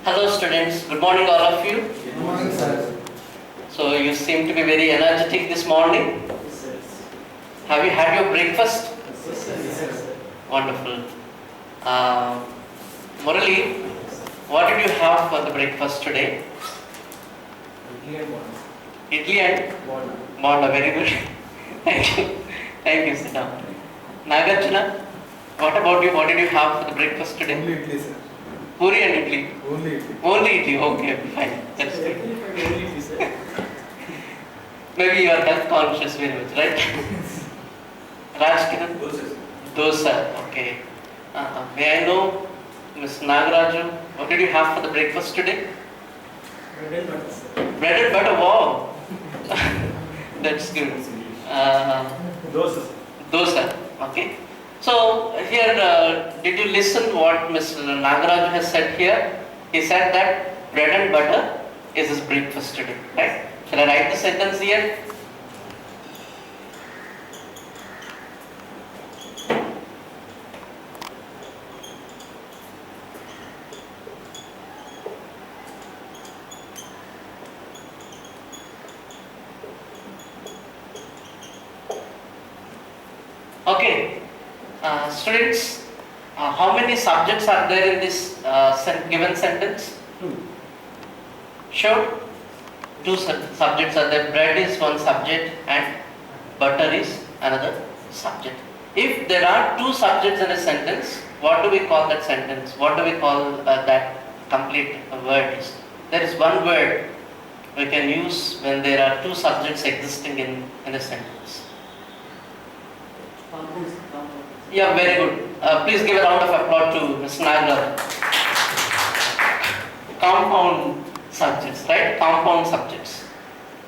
Hello students, good morning all of you. Good morning, sir. So you seem to be very energetic this morning. Yes, sir. Have you had your breakfast? Yes, sir. Yes, sir. Wonderful. Uh, Murali, what did you have for the breakfast today? Idli and bonna. Idli and Bonna. bonda, very good. Thank you. Thank you, sit down. Nagarjuna, what about you? What did you have for the breakfast today? Only idli, sir. Puri and idli. Only idli. Only idli, okay, fine. That's good. Only idli, sir. Maybe you are health conscious very much, right? Rajkiran? Doses. Dosa, okay. May I know, Ms. Nagaraju, what did you have for the breakfast today? Bread and butter, sir. Bread and butter, wow. That's good. Doses. Dosa, okay. So here, did you listen what Mr. Nagaraju has said here? He said that bread and butter is his breakfast today, right? Shall I write the sentence here? Okay, students, how many subjects are there in this given sentence? Two. Sure, two subjects are there. Bread is one subject and butter is another subject. If there are two subjects in a sentence, what do we call that sentence? What do we call that complete word? There is one word we can use when there are two subjects existing in a sentence. Yeah, very good. Please give a round of applause to Ms. Nagar. Compound subjects, right? Compound subjects.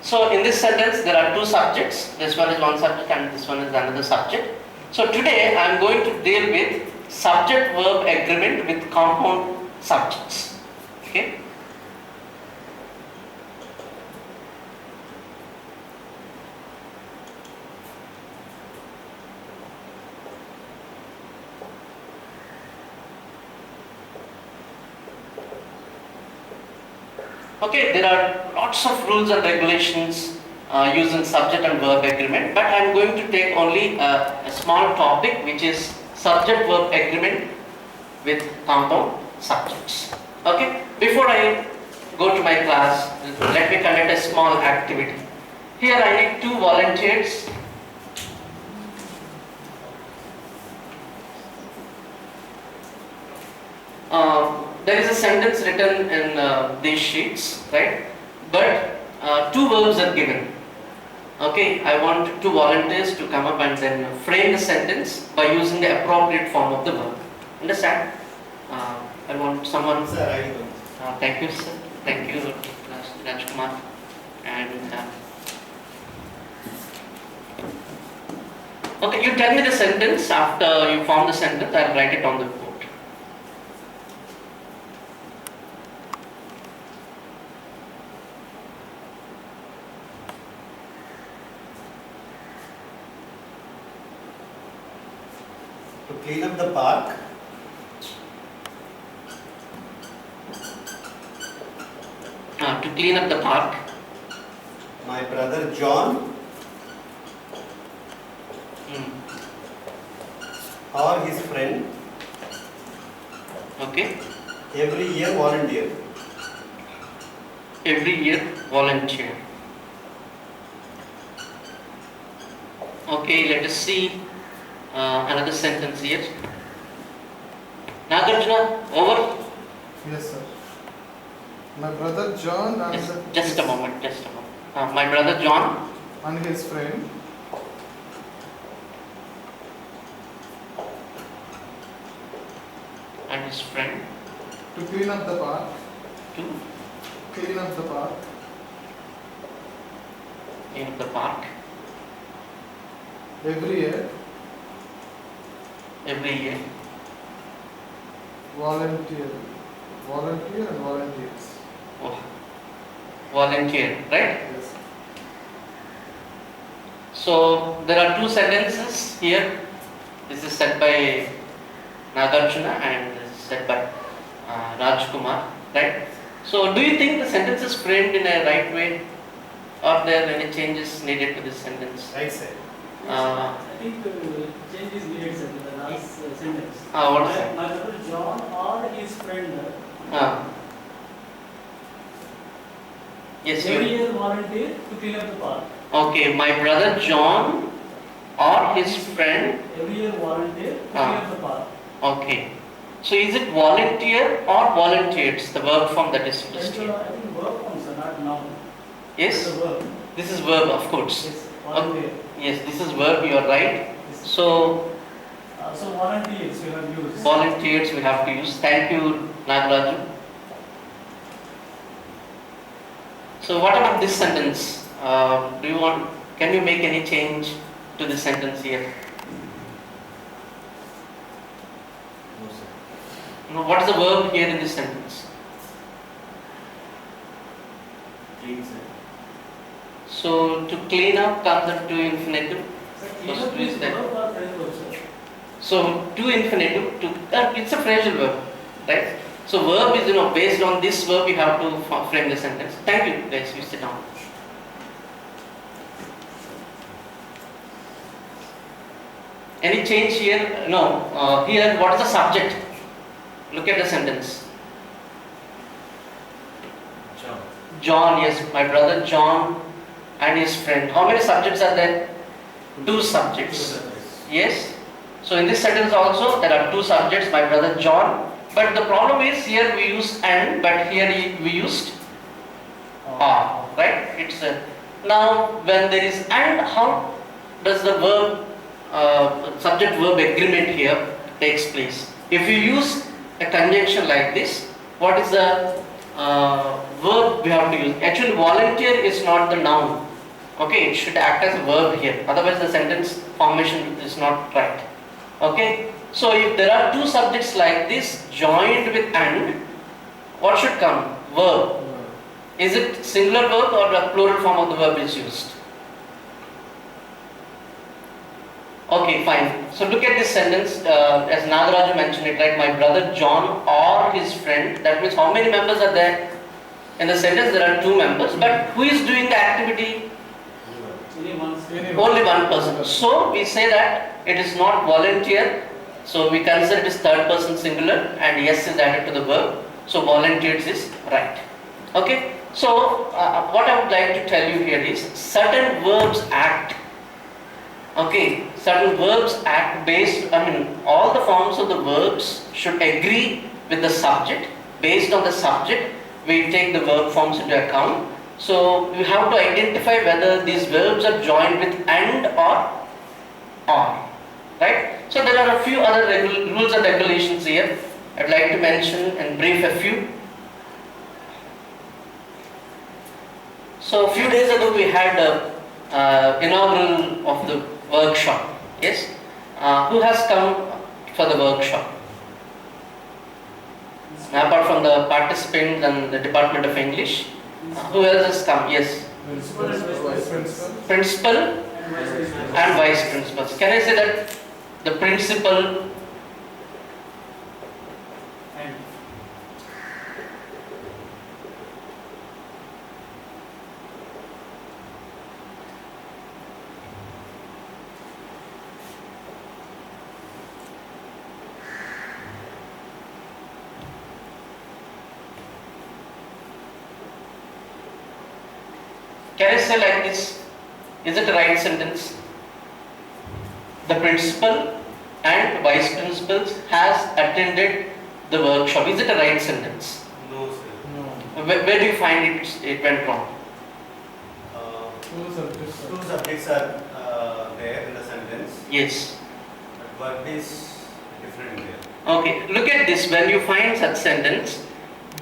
So in this sentence, there are two subjects. This one is one subject and this one is another subject. So today I am going to deal with subject-verb agreement with compound subjects. Okay? Okay, there are lots of rules and regulations using subject and verb agreement, but I am going to take only a small topic, which is subject-verb agreement with compound subjects. Okay, before I go to my class, let me conduct a small activity. Here I need two volunteers. There is a sentence written in these sheets, right? But two verbs are given. Okay, I want two volunteers to come up and then frame the sentence by using the appropriate form of the verb. Understand? I want someone. Sir, I know. Thank you, sir. Thank you, Rajkumar. And okay, you tell me the sentence. After you form the sentence, I'll write it on the board. To clean up the park, To clean up the park. my brother John Hmm. or his friend Okay. every year volunteer. Every year volunteer. Okay, let us see another sentence here. Nagarjuna, over. Yes, sir. My brother John and, Just a moment, my brother John and his friend and his friend to clean up the park. to Clean up the park in the park every year. every year. Volunteer and volunteers. Oh, volunteer, right? Yes. So there are two sentences here. This is said by Nagarjuna and this is said by Rajkumar. right? So do you think the sentence is framed in a right way, or there are any changes needed to this sentence? Right side. Uh, I think change is needed, sir, in the last sentence. what is that? My brother John or his friend Uh, yes, every you. year volunteer to clean up the park. Okay, my brother John or his friend. Every year volunteer to clean up the park. Okay. So is it volunteer or volunteers, the verb form that is And used here? I think verb forms are not noun. Yes? It's a verb. This is verb, of course. Yes, volunteer. Yes, this is verb, you are right. Yes. So So volunteers we have used. volunteers we have to use. Thank you, Nagaraju. So what about this sentence? Can you make any change to this sentence here? No, sir. No, what is the verb here in this sentence? Clean, sir. So to clean up comes the to infinitive. Sir, clean up is that. verb or phrase verb, sir? So to infinitive, it's a phrasal verb, right? So verb is, based on this verb you have to frame the sentence. Thank you guys, you sit down. Any change here? No. Here, what is the subject? Look at the sentence. John. John, yes, my brother John and his friend. How many subjects are there? Two subjects. Yes. So in this sentence also there are two subjects, my brother John. But the problem is here we used and, but here we used are, right? It's now when there is and, how does the verb subject verb agreement here takes place? If you use a conjunction like this, what is the verb we have to use? Actually, volunteer is not the noun. Okay, it should act as a verb here. Otherwise, the sentence formation is not right. Okay, so if there are two subjects like this joined with and, what should come? Verb. Is it singular verb or the plural form of the verb is used? Okay, fine. So look at this sentence, as Nagaraju mentioned it, right? My brother John or his friend. That means how many members are there? In the sentence there are two members, but who is doing the activity? Only one person. So we say that it is not volunteer. So we consider it is third person singular and yes is added to the verb. So volunteers is right. Okay. So what I would like to tell you here is certain verbs act. Okay. Certain verbs act based, all the forms of the verbs should agree with the subject. Based on the subject, we take the verb forms into account. So you have to identify whether these verbs are joined with and or, right? So there are a few other rules and regulations here. I'd like to mention and brief a few. So a few days ago we had inaugural of the workshop. Yes, who has come for the workshop? Apart from the participants and the Department of English, who else has come? Yes. Principal and vice principals. Can I say that the principal And can I say like this? Is it a right sentence? The principal and vice principals has attended the workshop. Is it a right sentence? No, sir. Where do you find it went wrong? Two subjects are there in the sentence, Yes. but verb is different there. Okay, look at this. When you find such sentence,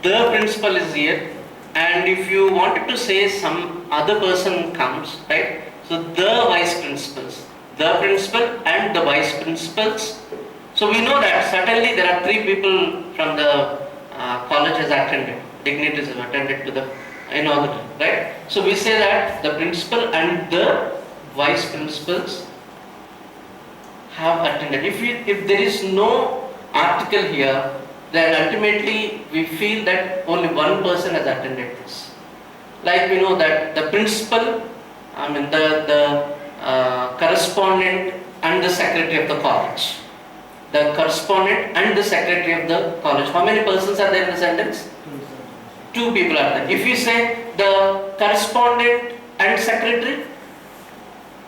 the principal is here, and if you wanted to say some other person comes, right? So the vice principals, the principal and the vice principals. So we know that certainly there are three people from the college has attended, dignitaries have attended to the inaugural, right? So we say that the principal and the vice principals have attended. If there is no article here, then ultimately we feel that only one person has attended this. Like we know that the principal, the correspondent and the secretary of the college. The correspondent and the secretary of the college. How many persons are there in the sentence? Two people are there. If you say the correspondent and secretary,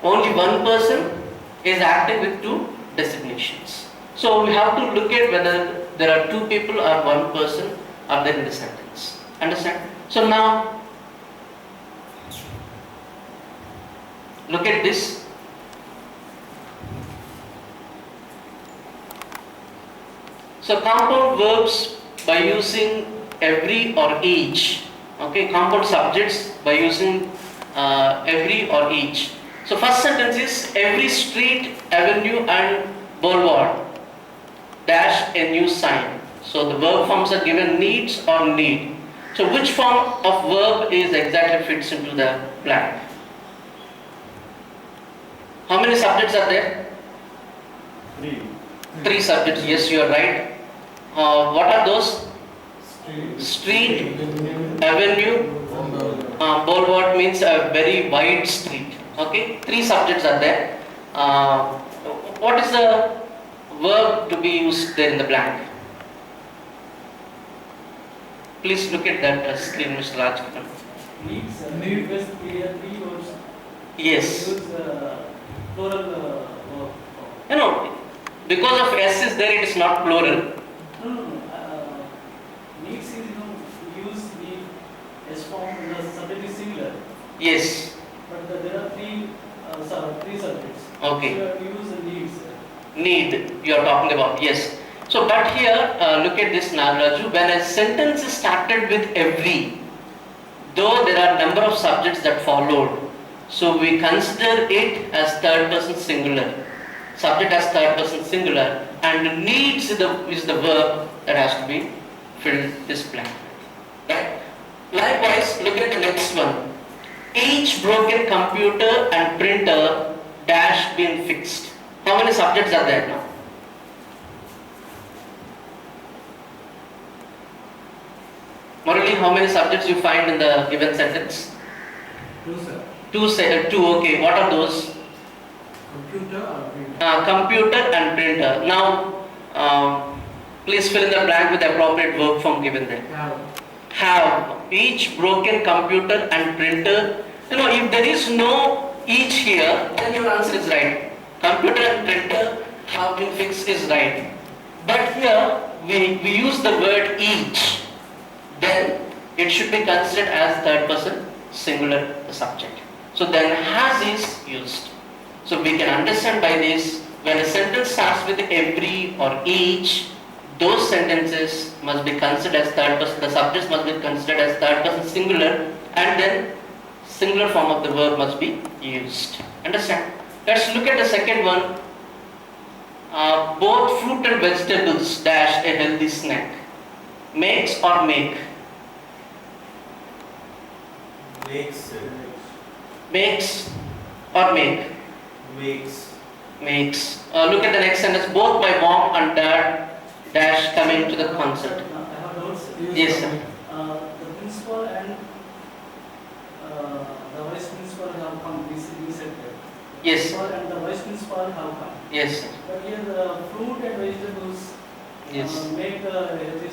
only one person is acting with two designations. So we have to look at whether there are two people or one person are there in the sentence. Understand? So now, look at this. So compound verbs by using every or each. Okay, compound subjects by using every or each. So first sentence is every street, avenue and boulevard dash a new sign. So the verb forms are given needs or need. So which form of verb is exactly fits into the blank? How many subjects are there? Three subjects. Yes, you are right. What are those? Street, avenue, boulevard means a very wide street. Okay, three subjects are there. What is the verb to be used there in the blank? Please look at that screen, Mr. Rajkiran. Needs, because we are three words. Yes. Use plural verb. You know, because of S is there, it is not plural. No. Needs is use need S form and the subject is singular. Yes. But there are three subjects. Okay. So you have to use the needs. Need you are talking about, yes. So but here look at this Nagaraju, when a sentence is started with every, though there are number of subjects that followed, so we consider it as third person singular, subject as third person singular, and needs is the verb that has to be filled this blank. Right? Likewise, look at the next one. Each broken computer and printer dash been fixed. How many subjects are there now? Murali, how many subjects you find in the given sentence? Two, sir. Two, okay. What are those? Computer or printer? Computer and printer. Now, please fill in the blank with the appropriate verb form given there. Have. Each broken computer and printer. If there is no each here, then your answer is right. Computer and printer have been fixed is right. But here, we use the word each. Then it should be considered as third person singular the subject. So then has is used. So we can understand by this, when a sentence starts with every or each, those sentences must be considered as third person, the subjects must be considered as third person singular, and then singular form of the verb must be used. Understand? Let's look at the second one. Both fruit and vegetables dash a healthy snack. Makes or make? Makes. Makes or make? Makes. Look at the next sentence. Both my mom and dad dash coming to the concert. I have notes. Yes, sir. The principal and the vice principal have come. We said that. Yes. Principal and the vice principal have come. Yes, sir. But here the fruit and vegetables Yes. make healthy.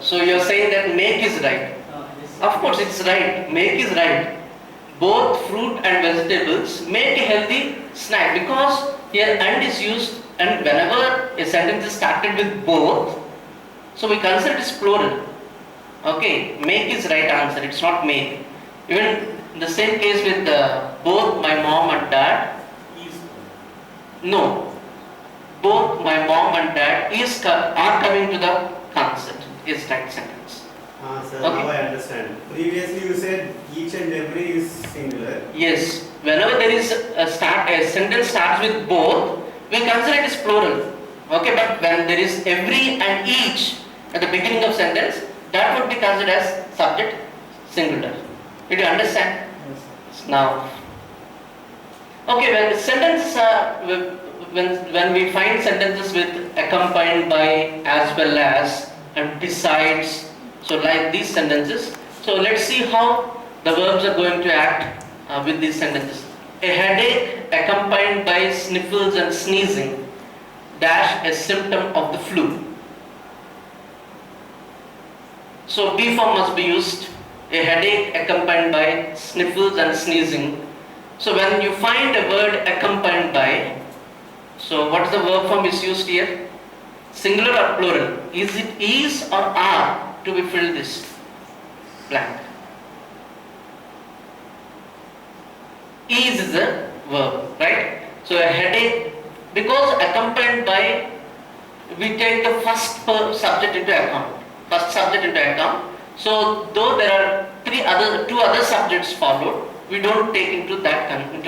So you are saying that make is right. Yes. Of course, it's right. Make is right. Both fruit and vegetables make a healthy snack, because here and is used, and whenever a sentence is started with both, so we consider it as plural. Okay, make is right answer. It's not make. Even in the same case with both my mom and dad. No, both my mom and dad are coming to the concert. Is right sentence. Sir, Okay. now I understand. Previously you said each and every is singular. Yes, whenever there is a sentence starts with both, we consider it as plural. Okay, but when there is every and each at the beginning of sentence, that would be considered as subject singular. Did you understand? Yes. Now, okay, when sentences when we find sentences with accompanied by as well as, and besides. So like these sentences. So let's see how the verbs are going to act with these sentences. A headache accompanied by sniffles and sneezing dash a symptom of the flu. So be form must be used. A headache accompanied by sniffles and sneezing. So when you find a word accompanied by, so what is the verb form is used here? Singular or plural? Is it is or are to be filled this blank? Is the verb, right? So a headache, because accompanied by, we take the first subject into account. First subject into account. So though there are two other subjects followed, we don't take into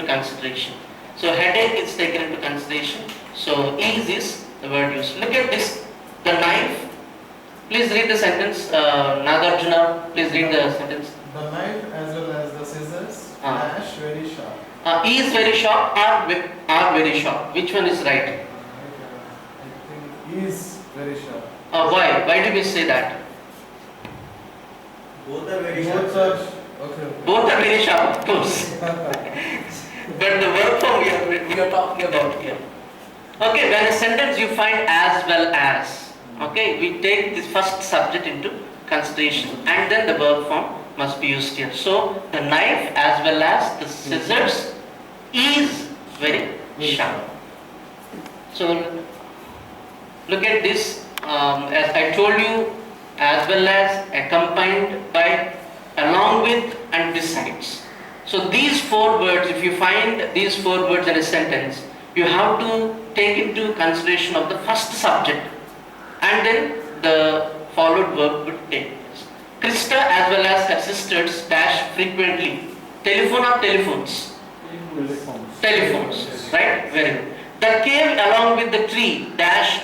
consideration. So headache is taken into consideration. So is the word used. Look at this, the knife. Please read the sentence. Nagarjuna, please read the sentence. The knife as well as the scissors dash very sharp. Is very sharp, are very sharp. Which one is right? I think is very sharp. Why? Why do we say that? Both are very Both sharp. are okay. Both are very sharp, of course. But the verb form we are talking about here. Okay, when a sentence you find as well as, okay, we take this first subject into consideration and then the verb form must be used here. So the knife as well as the scissors is very sharp. So look at this, as I told you, as well as, accompanied by, along with and besides. So these four words, if you find these four words in a sentence, you have to take into consideration of the first subject and then the followed verb would take place. Krista as well as her sisters dash frequently. Telephone or telephones? Telephones, right? Very good. The cave along with the tree dash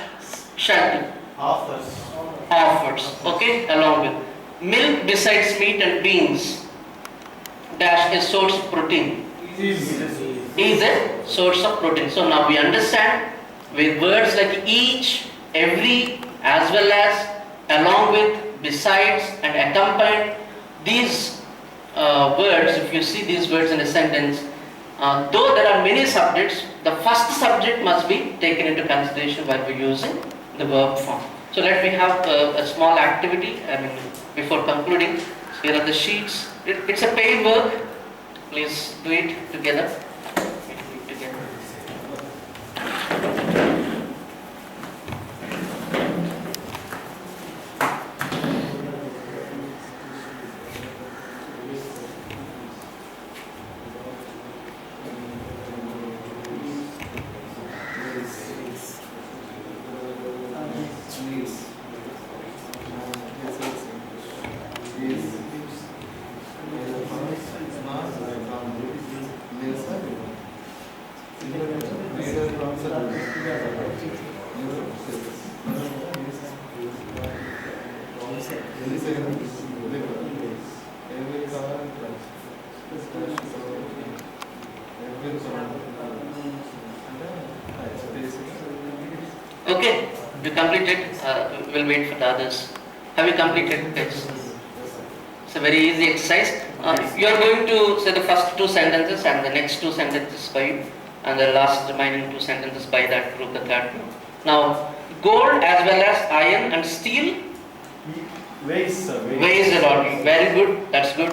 shelter. Offers, okay, along with. Milk besides meat and beans dash a source of protein. Is a source of protein. So now we understand with words like each, every, as well as, along with, besides and accompanied, these words, if you see these words in a sentence, though there are many subjects, the first subject must be taken into consideration while we're using the verb form. So let me have a small activity before concluding. Here are the sheets. It's a paid work. Please do it together. Okay, you completed. We'll wait for the others. Have you completed this? It's a very easy exercise. You are going to say the first two sentences and the next two sentences by you, and the last remaining two sentences by that group, the third group. Now, gold as well as iron and steel Weighs a lot. Very good. That's good.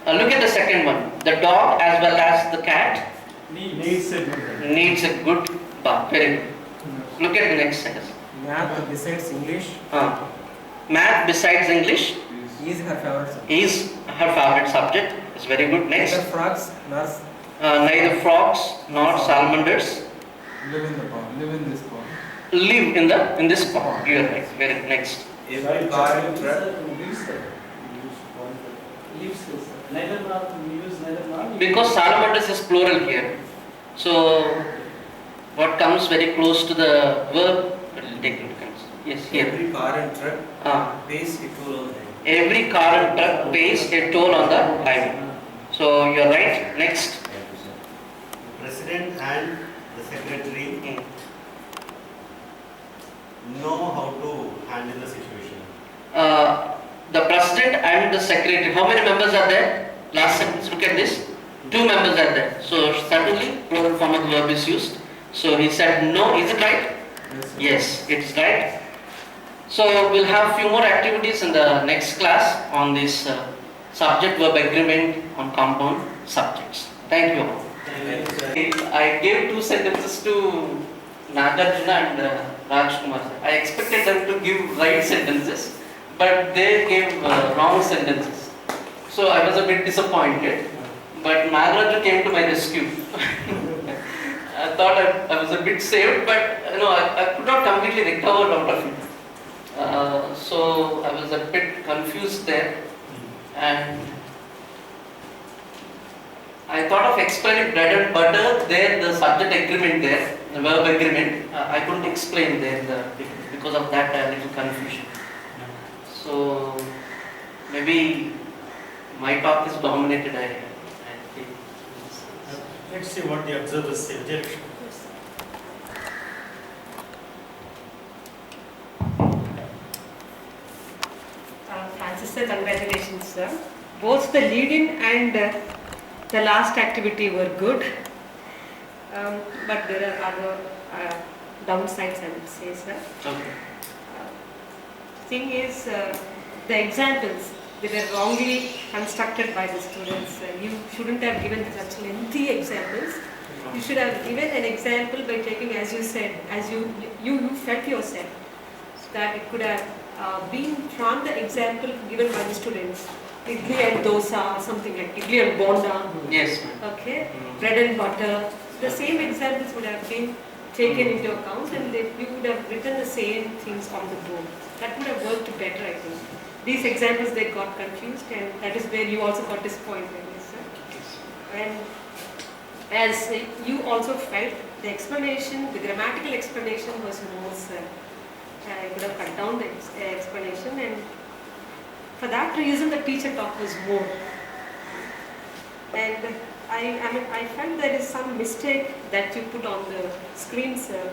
Look at the second one. The dog as well as the cat needs it. needs a good bath. Very good. Look at the next sentence. Math besides English Math besides English is her favorite subject. is her favorite subject. It's very good. Next. Neither frogs nor Neither frogs nor salamanders Live in the pond. Live in this pond. live in this pond. You are right. Very good. Next. Every car and truck. Neither nor, we use neither nor. Because salamanders is plural here. So what comes very close to the verb will take into consideration. Yes, here. Every car and truck pays a toll on the highway. Every car and truck pays a toll on the highway. So you are right. Next. President and the secretary know how to handle the situation. the president and the secretary. How many members are there? Last sentence, look at this. 2 members are there. So certainly plural form of the verb is used. So he said no. Is it right? Yes, it is right. So we'll have few more activities in the next class on this subject verb agreement on compound subjects. Thank you all. I gave 2 sentences to Nagarjuna and Rajkumar. I expected them to give right sentences, but they gave wrong sentences. So I was a bit disappointed. But Nagarjuna came to my rescue. I thought I was a bit saved, but I could not completely recover out of it. So I was a bit confused there, and I thought of explaining bread and butter there, the subject agreement there, the verb agreement. I couldn't explain there because of that little confusion. So maybe my talk is dominated. I think. Let's see what the observers say. Objection. Francis sir, congratulations sir. Both the lead-in and the last activity were good, but there are other downsides, I would say, sir. Okay. Thing is, the examples, they were wrongly constructed by the students. You shouldn't have given such lengthy examples. You should have given an example by taking, as you said, as you felt yourself, so that it could have been from the example given by the students. Idli and dosa, something like idli and bonda. Yes, ma'am. Okay, bread and butter. The same examples would have been taken into account, and you would have written the same things on the board. That would have worked better, I think. These examples, they got confused, and that is where you also got disappointed. Yes, sir. And as you also felt, the explanation, the grammatical explanation was more, sir. I could have cut down the explanation, and for that reason the teacher talk was more. And I felt there is some mistake that you put on the screen, sir.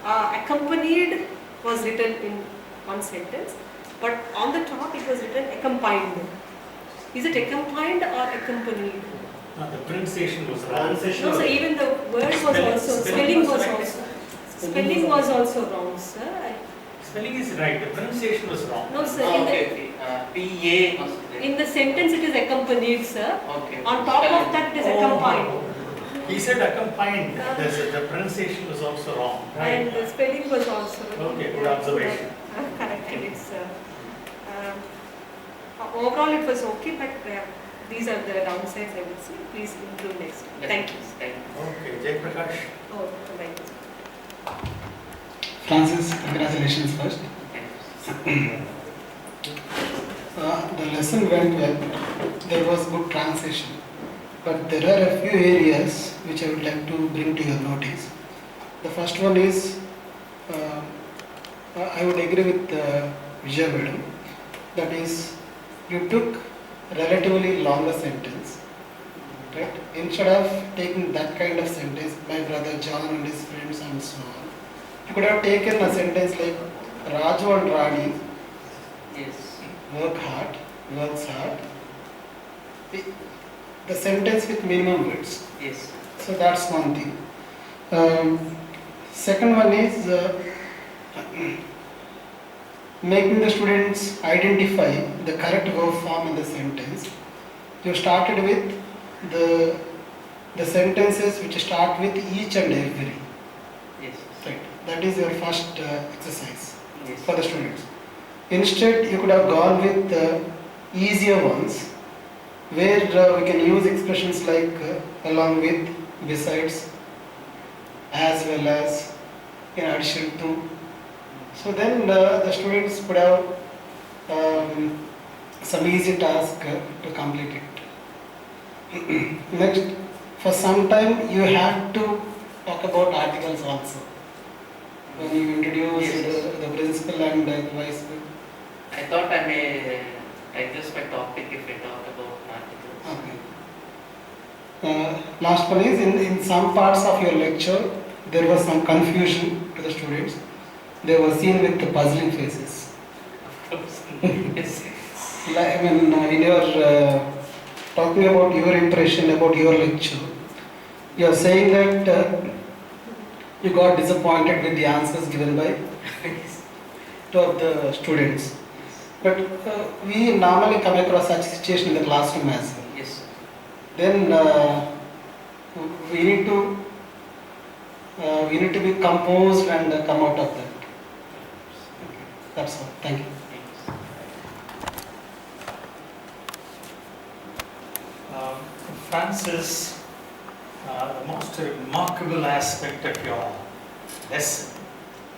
Accompanied was written in one sentence, but on the top it was written accompanied. Is it accompanied or accompanied? No, the pronunciation was wrong. No, so even the word was also, spelling was also wrong, sir. Spelling is right, the pronunciation was wrong. No, sir. Okay. P-A was there. In the sentence it is accompanied, sir. Okay. On top of that it is accompanied. He said accompanied. The pronunciation was also wrong. And the spelling was also Okay, good observation. corrected it, sir. Overall it was okay, but these are the downsides, I would say. Please improve next time. Thank you. Thank you. Okay, Jay Prakash. Oh, thank you. Francis, congratulations first. Thank you. The lesson went well. There was good transition. But there are a few areas which I would like to bring to your notice. The first one is, I would agree with Vijay Madam. That is, you took relatively longer sentence, right? Instead of taking that kind of sentence, my brother John and his friends and so on, you could have taken a sentence like Raju and Rani Yes. works hard. The sentence with minimum words. Yes. So that's one thing. Second one is making the students identify the correct verb form in the sentence. You started with the sentences which start with each and every. Yes. Right. That is your first exercise Yes. for the students. Instead, you could have gone with easier ones, where we can use expressions like along with, besides, as well as, in addition to. So then the students could have some easy task to complete it. Next, for some time you have to talk about articles also. When you introduce Yes. the principal and the vice. I thought I may address my topic if I talk about articles. Okay. Last one is, in some parts of your lecture, there was some confusion to the students. They were seen with the puzzling faces. Of course. I mean, in your talking about your impression about your lecture, you are saying that you got disappointed with the answers given by two of the students. But we normally come across such situation in the classroom as well. Yes. Then we need to be composed and come out of that. That's all. Thank you. Francis, the most remarkable aspect of your lesson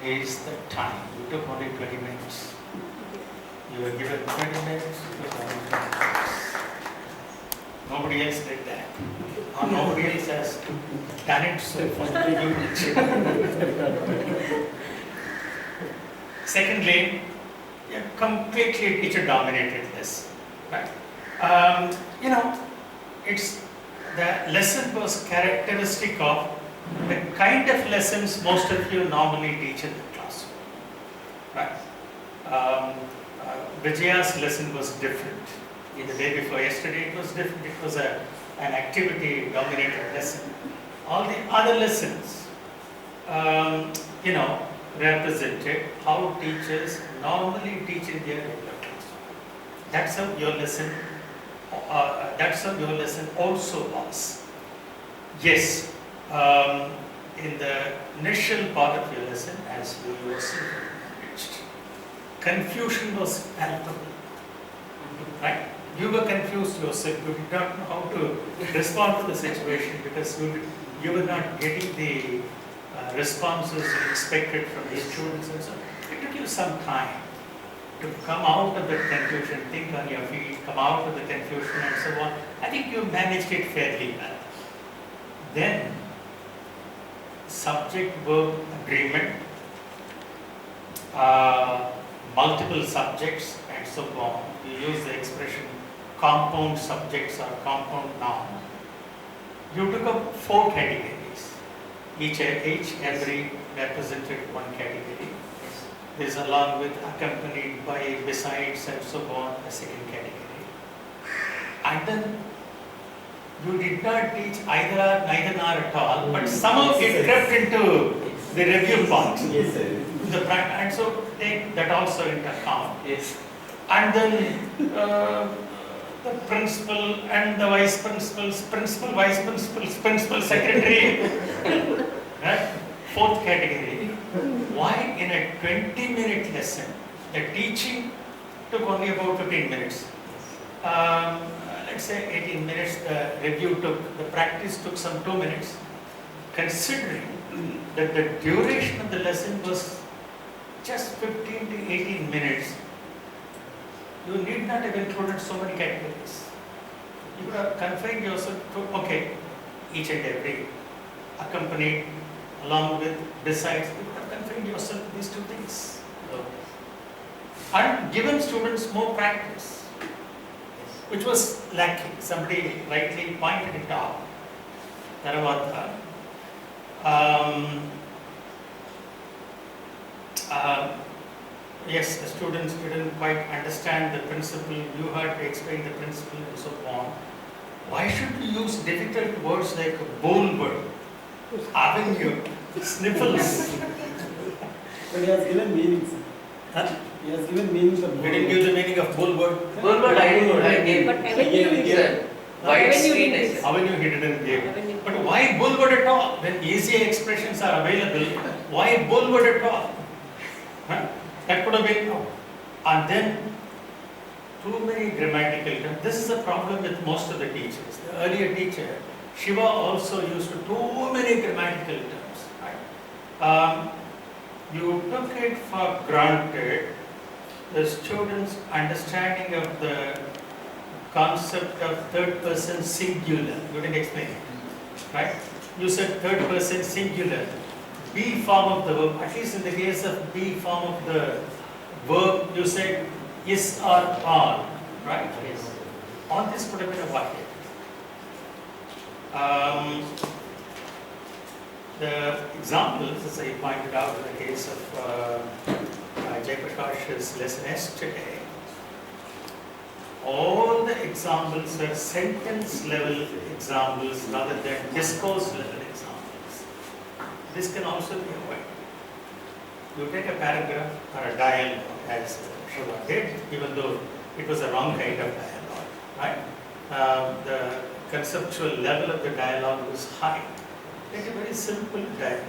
is the time. You took only 20 minutes. You were given 20 minutes, you took only 20 minutes. Nobody else did that. Or nobody else has done it so far. You did. Secondly, you completely teacher-dominated lesson. Right? It's the lesson was characteristic of the kind of lessons most of you normally teach in the classroom. Right? Vijaya's lesson was different. The day before yesterday it was different. It was an activity-dominated lesson. All the other lessons, represented how teachers normally teach in their regular classroom. That's how your lesson also was. Yes, in the initial part of your lesson, as you yourself reached, confusion was palpable. Right? You were confused yourself. You did not know how to respond to the situation because you were not getting the responses you expected from the students and so on. It took you some time to come out of that confusion, think on your feet, come out of the confusion and so on. I think you managed it fairly well. Then, subject-verb agreement, multiple subjects and so on. You use the expression compound subjects or compound nouns. You took up 4 categories. Each every represented one category. This along with accompanied by, besides and so on, a second category. And then you did not teach either or, neither nor at all, but somehow it crept into the review part. Yes, sir. And so take that also into account. Yes. And then the principal and the vice principals, principal, vice principals, principal secretary, right? 4th category. Why in a 20-minute lesson, the teaching took only about 15 minutes. Let's say 18 minutes, the review took, the practice took some 2 minutes. Considering that the duration of the lesson was just 15 to 18 minutes, you need not have included so many categories. You could have confined yourself to, each and every, accompanied, along with, besides, you could have confined yourself to these 2 things. And given students more practice, which was lacking. Somebody rightly pointed it out. Taravata, yes, the students didn't quite understand the principle. You had to explain the principle and so on. Why should we use difficult words like boulevard, avenue, sniffles? But he has given meanings. Huh? He has given meanings of You didn't give the meaning of boulevard. Boulevard I gave. But avenue Again, is Sir, Wide Avenue street is- I said. Avenue he didn't give. Avenue. But why boulevard at all? When easier expressions are available, why boulevard at all? Huh? That could have been no. And then too many grammatical terms. This is a problem with most of the teachers. The earlier teacher, Shiva also used too many grammatical terms. Right? You took it for granted the students' understanding of the concept of third person singular. You didn't explain it, right? You said third person singular. Be form of the verb, at least in the case of be form of the verb, you said is or are, right? Yes. On this could have been avoided. The examples, as I pointed out in the case of Jayaprakash's lesson yesterday, all the examples were sentence level examples rather than discourse level examples. This can also be avoided. You take a paragraph or a dialogue as Shiva did, even though it was a wrong kind of dialogue, right? The conceptual level of the dialogue was high. Take a very simple dialogue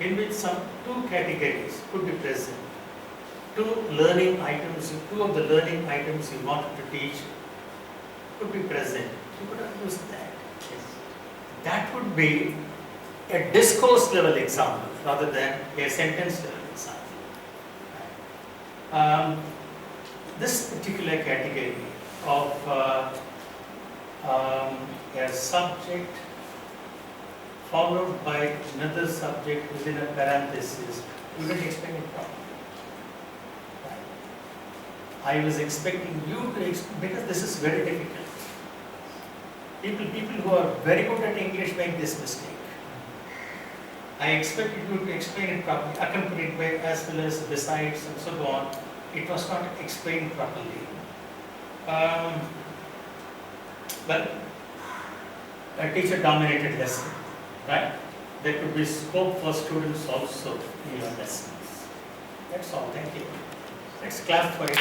in which some two categories could be present. Two of the learning items you wanted to teach could be present. You could have used that. That would be a discourse level example rather than a sentence level example. This particular category of a subject followed by another subject within a parenthesis, you didn't explain it properly. I was expecting you to explain, because this is very difficult. People who are very good at English make this mistake. I expected you to explain it properly, accompanied by as well as besides and so on. It was not explained properly. Well, a teacher-dominated lesson, right? There could be scope for students also in your lessons. That's all. Thank you. Let's clap for it.